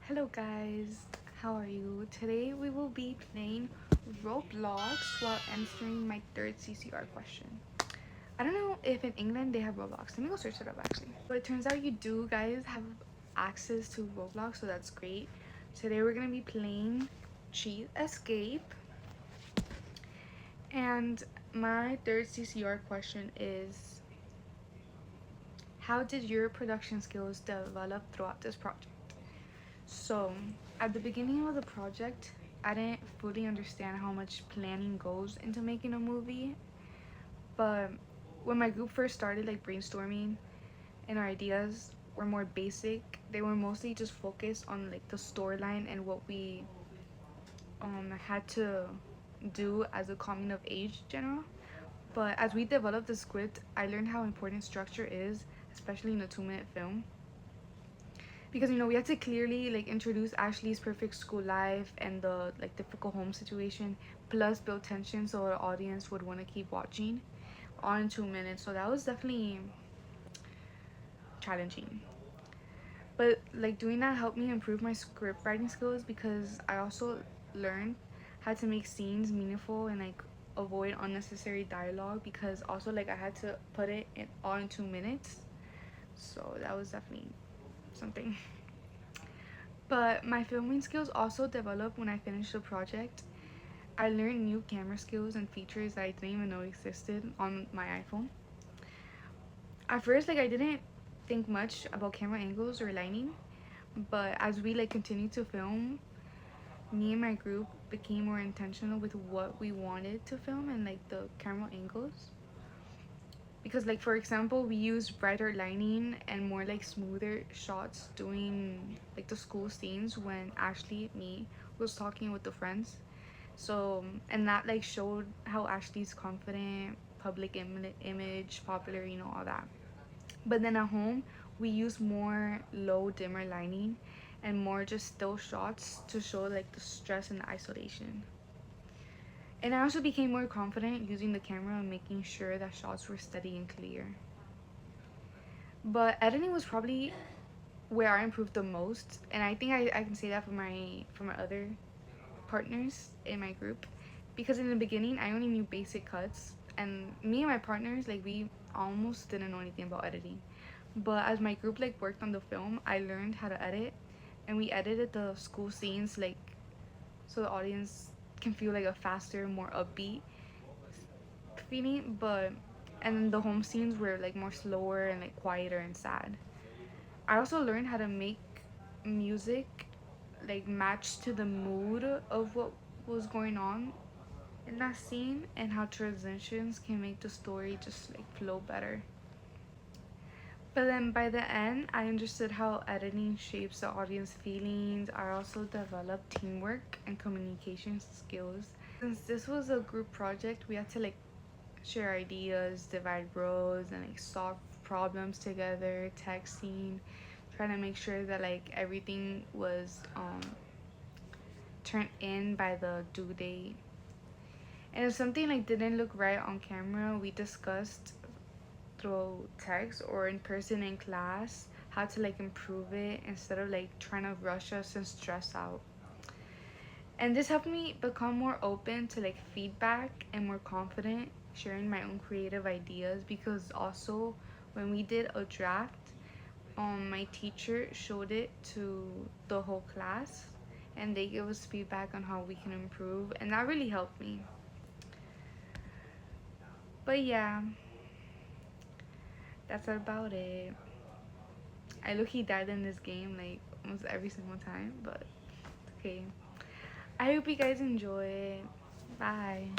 Hello guys, how are you? Today we will be playing Roblox while answering my third CCR question. I don't know if in England they have Roblox. Let me go search it up actually. But it turns out you do guys have access to Roblox, so that's great. Today we're gonna be playing Cheat Escape. And my third CCR question is, how did your production skills develop throughout this project? So, at the beginning of the project, I didn't fully understand how much planning goes into making a movie. But when my group first started brainstorming and our ideas were more basic, they were mostly just focused on the storyline and what we had to do as a coming of age general. But as we developed the script, I learned how important structure is, especially in a 2-minute film, because we had to clearly introduce Ashley's perfect school life and the difficult home situation, plus build tension so our audience would want to keep watching all in 2 minutes. So that was definitely challenging, but doing that helped me improve my script writing skills, because I also learned how to make scenes meaningful and avoid unnecessary dialogue, because also I had to put it in all in 2 minutes. So that was definitely something. But my filming skills also developed when I finished the project. I learned new camera skills and features that I didn't even know existed on my iPhone. At first, I didn't think much about camera angles or lighting, but as we continued to film, me and my group became more intentional with what we wanted to film and the camera angles. Because for example, we used brighter lighting and more smoother shots doing the school scenes when Ashley me was talking with the friends. So and that showed how Ashley's confident, public image, popular, all that. But then at home, we use more low dimmer lighting and more just still shots to show the stress and the isolation. And I also became more confident using the camera and making sure that shots were steady and clear. But editing was probably where I improved the most, and I think I can say that for my other partners in my group, because in the beginning I only knew basic cuts, and me and my partners we almost didn't know anything about editing. But as my group worked on the film, I learned how to edit, and we edited the school scenes so the audience can feel a faster, more upbeat feeling. But and then the home scenes were more slower and quieter and sad. I also learned how to make music match to the mood of what was going on in that scene, and how transitions can make the story just flow better. But then by the end, I understood how editing shapes the audience feelings. I also developed teamwork and communication skills. Since this was a group project, we had to share ideas, divide roles, and solve problems together, texting, trying to make sure that everything was turned in by the due date. And if something didn't look right on camera, we discussed through text or in person in class how to improve it, instead of trying to rush us and stress out. And this helped me become more open to feedback and more confident sharing my own creative ideas, because also when we did a draft, my teacher showed it to the whole class, and they gave us feedback on how we can improve, and that really helped me. But yeah, that's about it. I low-key died in this game almost every single time, but okay. I hope you guys enjoy it. Bye.